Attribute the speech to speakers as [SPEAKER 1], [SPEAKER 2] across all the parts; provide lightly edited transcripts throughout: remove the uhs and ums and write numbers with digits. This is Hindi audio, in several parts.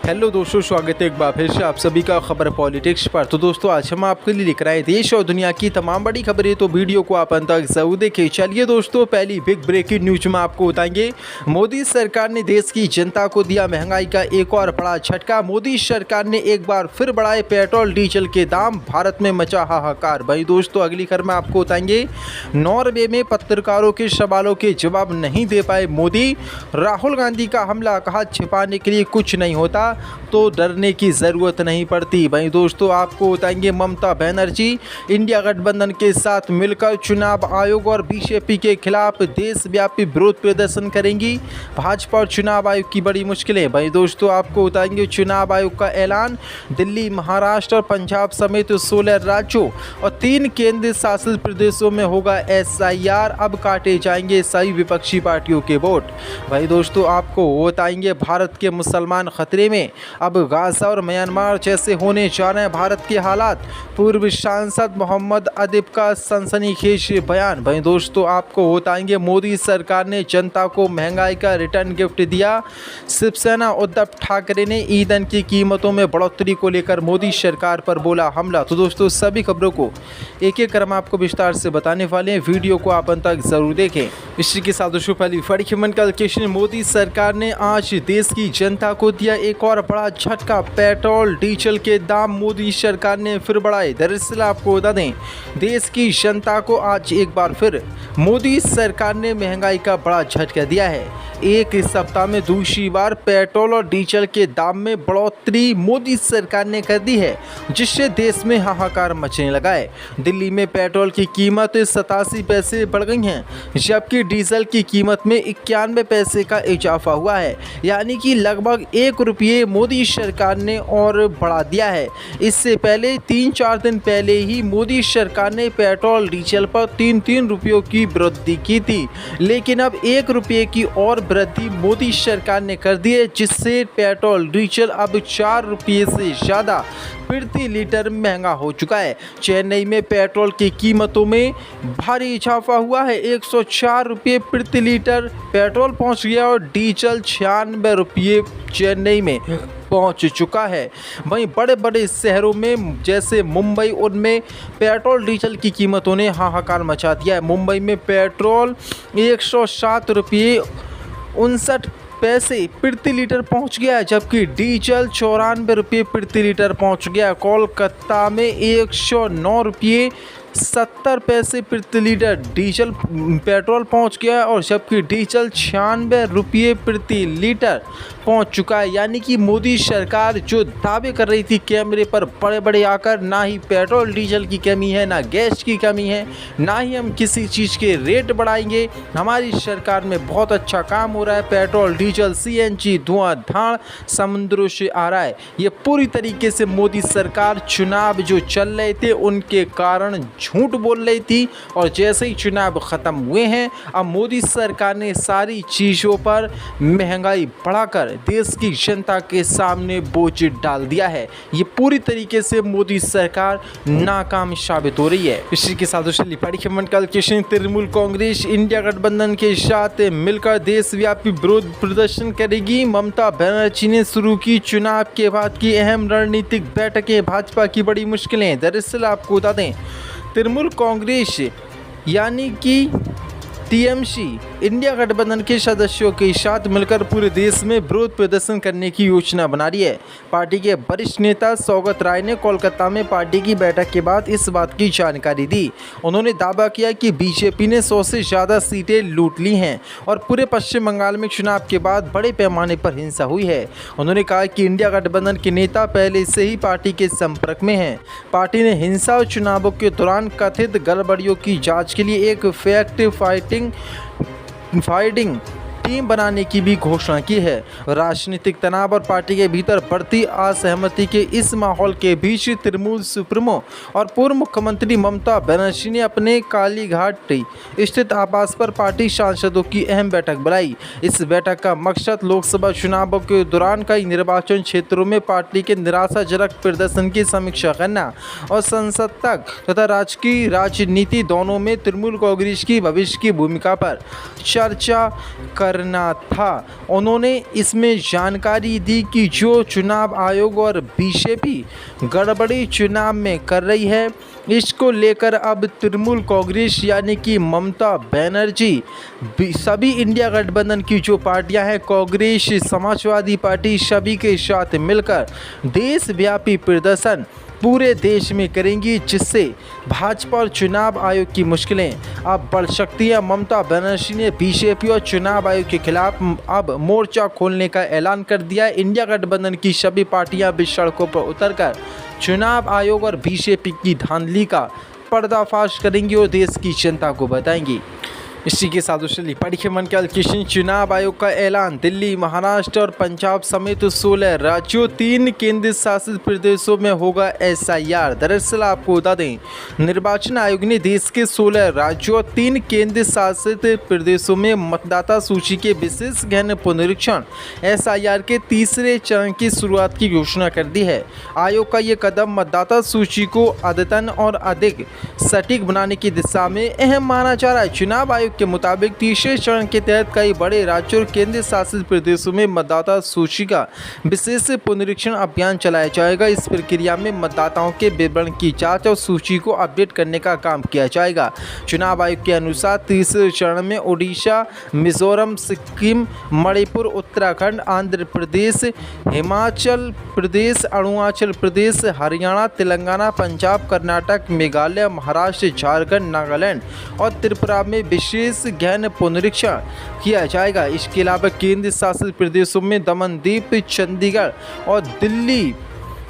[SPEAKER 1] हेलो दोस्तों, स्वागत है एक बार फिर से आप सभी का खबर पॉलिटिक्स पर। तो दोस्तों, आज हम आपके लिए लेकर आए देश और दुनिया की तमाम बड़ी खबरें, तो वीडियो को आप अंत तक जरूर देखें। चलिए दोस्तों, पहली बिग ब्रेकिंग न्यूज में आपको बताएंगे, मोदी सरकार ने देश की जनता को दिया महंगाई का एक और बड़ा झटका। मोदी सरकार ने एक बार फिर बढ़ाए पेट्रोल डीजल के दाम, भारत में मचा हाहाकार। भाई दोस्तों, अगली खबर में आपको बताएंगे, नॉर्वे में पत्रकारों के सवालों के जवाब नहीं दे पाए मोदी। राहुल गांधी का हमला, कहा छिपाने के लिए कुछ नहीं होता तो डरने की ज़रूरत नहीं पड़ती। भाई दोस्तों, आपको बताएंगे, ममता बनर्जी इंडिया गठबंधन के साथ मिलकर चुनाव आयोग और बीजेपी के खिलाफ देशव्यापी विरोध प्रदर्शन करेंगी। भाजपा और चुनाव आयोग की बड़ी मुश्किलें। भाई दोस्तों, आपको बताएंगे, चुनाव आयोग का ऐलान, दिल्ली, महाराष्ट्र और पंजाब समेत 16 राज्यों और 3 केंद्र शासित प्रदेशों में होगा SIR। अब काटे जाएंगे सभी विपक्षी पार्टियों के वोट। भाई दोस्तों, आपको बताएंगे, भारत के मुसलमान खतरे में, अब गाजा और म्यांमार जैसे होने जा रहे हैं भारत के हालात। पूर्व सांसद मोहम्मद अदीब का सनसनीखेज बयान। भाई दोस्तों, आपको बताएंगे, मोदी सरकार ने जनता को महंगाई का रिटर्न गिफ्ट दिया। शिवसेना उद्धव ठाकरे ने ईंधन की कीमतों में बढ़ोतरी को लेकर मोदी सरकार पर बोला हमला। तो दोस्तों, सभी खबरों को एक एक क्रम आपको विस्तार से बताने वाले हैं, वीडियो को आप अंत तक जरूर देखें। इसी के साथ दोस्तों, पहली बड़ी खबर का लोकेशन, मोदी सरकार ने आज देश की जनता को दिया एक और बड़ा झटका। पेट्रोल डीजल के दाम मोदी सरकार ने फिर बढ़ाए। दरअसल आपको बता दें, देश की जनता को आज एक बार फिर मोदी सरकार ने महंगाई का बड़ा झटका दिया है। एक सप्ताह में दूसरी बार पेट्रोल और डीजल के दाम में बढ़ोतरी मोदी सरकार ने कर दी है, जिससे देश में हाहाकार मचने लगा है। दिल्ली में पेट्रोल की कीमत 87 पैसे बढ़ गई हैं, जबकि डीजल की कीमत में 91 पैसे का इजाफा हुआ है, यानी कि लगभग 1 रुपये मोदी सरकार ने और बढ़ा दिया है। इससे पहले 3-4 दिन पहले ही मोदी सरकार ने पेट्रोल डीजल पर 3-3 रुपयों की वृद्धि की थी, लेकिन अब 1 रुपये की और वृद्धि मोदी सरकार ने कर दी है, जिससे पेट्रोल डीजल अब 4 रुपये से ज़्यादा प्रति लीटर महंगा हो चुका है। चेन्नई में पेट्रोल की कीमतों में भारी इजाफा हुआ है, 104 रुपये प्रति लीटर पेट्रोल पहुंच गया और डीजल 96 रुपये चेन्नई में पहुंच चुका है। वहीं बड़े बड़े शहरों में जैसे मुंबई, उनमें पेट्रोल डीजल की कीमतों ने हाहाकार मचा दिया है। मुंबई में पेट्रोल 107 रुपये 59 पैसे प्रति लीटर पहुंच गया है, जबकि डीजल 94 रुपये प्रति लीटर पहुंच गया। कोलकाता में 109 रुपये 70 पैसे प्रति लीटर डीजल पेट्रोल पहुंच गया और जबकि डीजल 96 रुपये प्रति लीटर पहुंच चुका है। यानी कि मोदी सरकार जो दावे कर रही थी कैमरे पर बड़े बड़े आकर, ना ही पेट्रोल डीजल की कमी है, ना गैस की कमी है, ना ही हम किसी चीज़ के रेट बढ़ाएंगे, हमारी सरकार में बहुत अच्छा काम हो रहा है, पेट्रोल डीजल CNG धुआंधार समुद्रों से आ रहा है। ये पूरी तरीके से मोदी सरकार चुनाव जो चल रहे थे उनके कारण झूठ बोल रही थी, और जैसे ही चुनाव ख़त्म हुए हैं, अब मोदी सरकार ने सारी चीज़ों पर महंगाई बढ़ाकर देश की जनता के सामने बोझ डाल दिया है। ये पूरी तरीके से मोदी सरकार नाकाम साबित हो रही है। इसी के साथ तृणमूल कांग्रेस इंडिया गठबंधन के साथ मिलकर देशव्यापी विरोध प्रदर्शन करेगी। ममता बनर्जी ने शुरू की चुनाव के बाद की अहम रणनीतिक बैठकें, भाजपा की बड़ी मुश्किलें। दरअसल आपको बता दें, तृणमूल कांग्रेस यानी कि TMC इंडिया गठबंधन के सदस्यों के साथ मिलकर पूरे देश में विरोध प्रदर्शन करने की योजना बना रही है। पार्टी के वरिष्ठ नेता सौगत राय ने कोलकाता में पार्टी की बैठक के बाद इस बात की जानकारी दी। उन्होंने दावा किया कि बीजेपी ने 100 से ज़्यादा सीटें लूट ली हैं और पूरे पश्चिम बंगाल में चुनाव के बाद बड़े पैमाने पर हिंसा हुई है। उन्होंने कहा कि इंडिया गठबंधन के नेता पहले से ही पार्टी के संपर्क में हैं। पार्टी ने हिंसा और चुनावों के दौरान कथित गड़बड़ियों की जाँच के लिए एक फैक्ट फाइटिंग टीम बनाने की भी घोषणा की है। राजनीतिक तनाव और पार्टी के भीतर बढ़ती असहमति के इस माहौल के बीच तृणमूल सुप्रीमो और पूर्व मुख्यमंत्री ममता बनर्जी ने अपने कालीघाट स्थित आवास पर पार्टी सांसदों की अहम बैठक बुलाई। इस बैठक का मकसद लोकसभा चुनावों के दौरान कई निर्वाचन क्षेत्रों में पार्टी के निराशाजनक प्रदर्शन की समीक्षा करना और संसद तक तथा राजकीय राजनीति दोनों में तृणमूल कांग्रेस की भविष्य की भूमिका पर चर्चा कर करना था। उन्होंने इसमें जानकारी दी कि जो चुनाव आयोग और बीजेपी गड़बड़ी चुनाव में कर रही है, इसको लेकर अब तृणमूल कांग्रेस यानी कि ममता बनर्जी सभी इंडिया गठबंधन की जो पार्टियां हैं, कांग्रेस, समाजवादी पार्टी, सभी के साथ मिलकर देशव्यापी प्रदर्शन पूरे देश में करेंगी, जिससे भाजपा और चुनाव आयोग की मुश्किलें अब बढ़ सकती हैं। ममता बनर्जी ने बीजेपी और चुनाव आयोग के खिलाफ अब मोर्चा खोलने का ऐलान कर दिया है। इंडिया गठबंधन की सभी पार्टियां भी सड़कों पर उतरकर चुनाव आयोग और बीजेपी की धांधली का पर्दाफाश करेंगी और देश की जनता को बताएंगी। इसी के साथ चलिए पढ़िए मन के किशन चुनाव आयोग का ऐलान। दिल्ली, महाराष्ट्र और पंजाब समेत 16 राज्यों, 3 केंद्र शासित प्रदेशों में होगा SIR। दरअसल आपको बता दें, निर्वाचन आयोग ने देश के 16 राज्यों और 3 केंद्र शासित प्रदेशों में मतदाता सूची के विशेष गहन पुनरीक्षण SIR के तीसरे चरण की शुरुआत की घोषणा कर दी है। आयोग का ये कदम मतदाता सूची को अद्यतन और अधिक सटीक बनाने की दिशा में अहम माना जा रहा है। चुनाव आयोग के मुताबिक तीसरे चरण के तहत कई बड़े राज्यों और केंद्र शासित प्रदेशों में मतदाता सूची का विशेष पुनरीक्षण अभियान चलाया जाएगा। इस प्रक्रिया में मतदाताओं के विवरण की जांच और सूची को अपडेट करने का काम किया जाएगा। चुनाव आयोग के अनुसार तीसरे चरण में ओडिशा, मिजोरम, सिक्किम, मणिपुर, उत्तराखंड, आंध्र प्रदेश, हिमाचल प्रदेश, अरुणाचल प्रदेश, हरियाणा, तेलंगाना, पंजाब, कर्नाटक, मेघालय, महाराष्ट्र, झारखंड, नागालैंड और त्रिपुरा में विशेष गहन पुनरीक्षण किया जाएगा। इसके अलावा केंद्र शासित प्रदेशों में दमनदीप, चंडीगढ़ और दिल्ली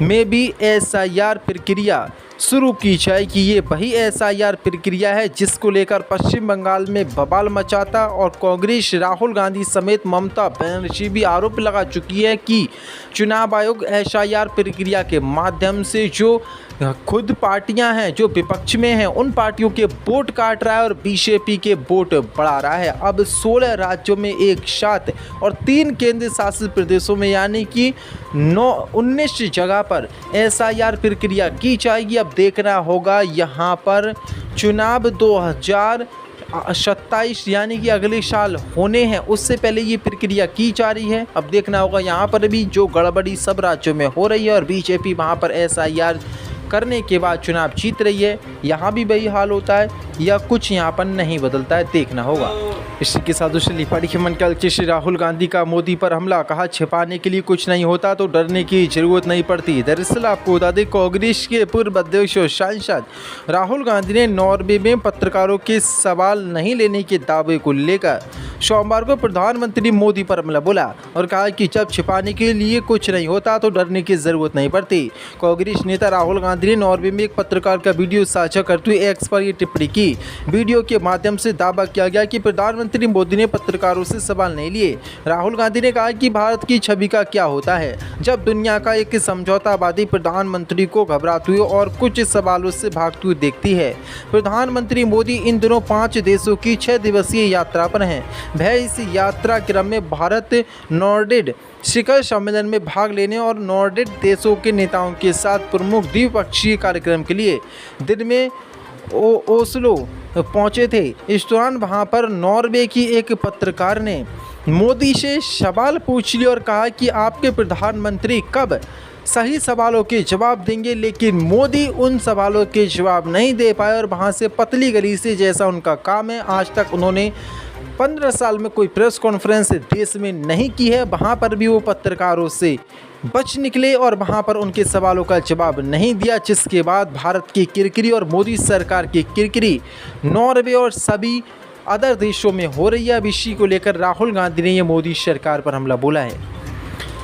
[SPEAKER 1] में भी SIR प्रक्रिया शुरू की जाएगी। ये वही SIR प्रक्रिया है जिसको लेकर पश्चिम बंगाल में बवाल मचाता और कांग्रेस राहुल गांधी समेत ममता बनर्जी भी आरोप लगा चुकी है कि चुनाव आयोग SIR प्रक्रिया के माध्यम से जो खुद पार्टियां हैं जो विपक्ष में हैं, उन पार्टियों के वोट काट रहा है और बीजेपी के वोट बढ़ा रहा है। अब 16 राज्यों में एक साथ और 3 केंद्र शासित प्रदेशों में यानी कि 19 जगह पर SIR प्रक्रिया की जाएगी। अब देखना होगा यहाँ पर चुनाव 2027 यानी कि अगले साल होने हैं, उससे पहले ये प्रक्रिया की जा रही है। अब देखना होगा यहाँ पर भी जो गड़बड़ी सब राज्यों में हो रही है और बीजेपी वहाँ पर SIR करने के बाद चुनाव जीत रही है, यहाँ भी वही हाल होता है या कुछ यहाँ पर नहीं बदलता है, देखना होगा। इसी के साथ दूसरी पढ़िए मन के श्री राहुल गांधी का मोदी पर हमला, कहा छिपाने के लिए कुछ नहीं होता तो डरने की जरूरत नहीं पड़ती। दरअसल आपको बता दें, कांग्रेस के पूर्व अध्यक्ष और सांसद राहुल गांधी ने नॉर्वे में पत्रकारों के सवाल नहीं लेने के दावे को लेकर सोमवार को प्रधानमंत्री मोदी पर हमला बोला और कहा कि जब छिपाने के लिए कुछ नहीं होता तो डरने की जरूरत नहीं पड़ती। कांग्रेस नेता राहुल गांधी ने नॉर्वे में एक पत्रकार का वीडियो साझा करते हुए एक्स पर ये टिप्पणी की। वीडियो के माध्यम से दावा किया गया कि प्रधानमंत्री मोदी ने पत्रकारों से सवाल नहीं लिए। राहुल गांधी ने कहा कि भारत की छवि का क्या होता है जब दुनिया का एक समझौतावादी प्रधानमंत्री को घबराते हुए और कुछ सवालों से भागते हुए देखती है। प्रधानमंत्री मोदी इन दिनों 5 देशों की 6 दिवसीय यात्रा पर हैं। वह इस यात्रा क्रम में भारत नॉर्डिक शिखर सम्मेलन में भाग लेने और नॉर्डिक देशों के नेताओं के साथ प्रमुख द्विपक्षीय कार्यक्रम के लिए दिन में ओस्लो पहुंचे थे। इस दौरान वहां पर नॉर्वे की एक पत्रकार ने मोदी से सवाल पूछ लिया और कहा कि आपके प्रधानमंत्री कब सही सवालों के जवाब देंगे, लेकिन मोदी उन सवालों के जवाब नहीं दे पाए और वहां से पतली गली से, जैसा उनका काम है, आज तक उन्होंने 15 साल में कोई प्रेस कॉन्फ्रेंस देश में नहीं की है। वहाँ पर भी वो पत्रकारों से बच निकले और वहाँ पर उनके सवालों का जवाब नहीं दिया, जिसके बाद भारत की किरकिरी और मोदी सरकार की किरकिरी नॉर्वे और सभी अदर देशों में हो रही है। अब इसी को लेकर राहुल गांधी ने ये मोदी सरकार पर हमला बोला है।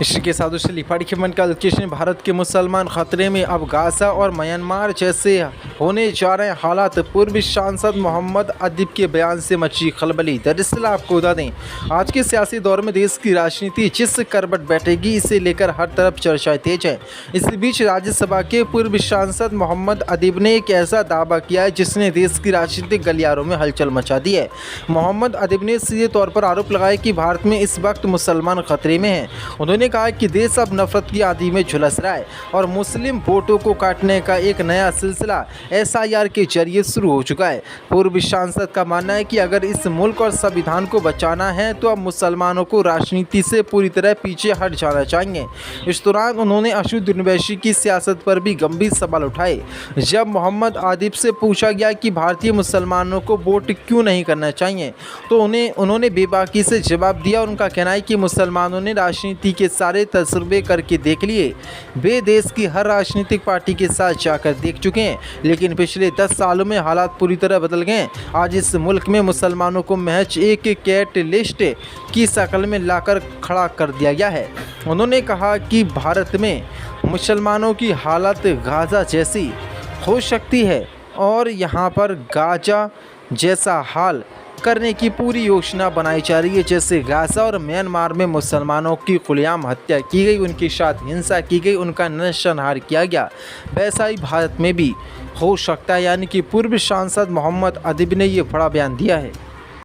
[SPEAKER 1] इसी के साथ पढ़िए मन का किशन, भारत के मुसलमान खतरे में, अब गाजा और म्यांमार जैसे होने जा रहे हालात। पूर्व सांसद मोहम्मद अदीब के बयान से मची खलबली। दरअसल आपको बता दें, आज के सियासी दौर में देश की राजनीति जिस करवट बैठेगी, इसे लेकर हर तरफ चर्चाएं तेज हैं। इसी बीच राज्यसभा के पूर्व सांसद मोहम्मद अदीब ने एक ऐसा दावा किया है जिसने देश की राजनीतिक गलियारों में हलचल मचा दी है। मोहम्मद अदीब ने सीधे तौर पर आरोप लगाया कि भारत में इस वक्त मुसलमान खतरे में हैं। उन्होंने उन्होंने कहा कि देश अब नफरत की आंधी में झुलस रहा है और मुस्लिम वोटों को काटने का एक नया सिलसिला SIR के जरिए शुरू हो चुका है। पूर्व सांसद का मानना है कि अगर इस मुल्क और संविधान को बचाना है तो अब मुसलमानों को राजनीति से पूरी तरह पीछे हट जाना चाहिए। इस दौरान उन्होंने अशुद्ध निवेशी की सियासत पर भी गंभीर सवाल उठाए। जब मोहम्मद आदिब से पूछा गया कि भारतीय मुसलमानों को वोट क्यों नहीं करना चाहिए तो उन्होंने बेबाकी से जवाब दिया और उनका कहना है कि मुसलमानों ने राजनीति के सारे तजुर्बे करके देख लिए। वे देश की हर राजनीतिक पार्टी के साथ जाकर देख चुके हैं, लेकिन पिछले 10 सालों में हालात पूरी तरह बदल गए। आज इस मुल्क में मुसलमानों को महज एक कैटलिस्ट की शक्ल में लाकर खड़ा कर दिया गया है। उन्होंने कहा कि भारत में मुसलमानों की हालत गाज़ा जैसी हो सकती है और यहाँ पर गाज़ा जैसा हाल करने की पूरी योजना बनाई जा रही है। जैसे गाज़ा और म्यांमार में मुसलमानों की खुलेआम हत्या की गई, उनके साथ हिंसा की गई, उनका नरसंहार किया गया, वैसा ही भारत में भी हो सकता है। यानी कि पूर्व सांसद मोहम्मद आदिब ने ये बड़ा बयान दिया है।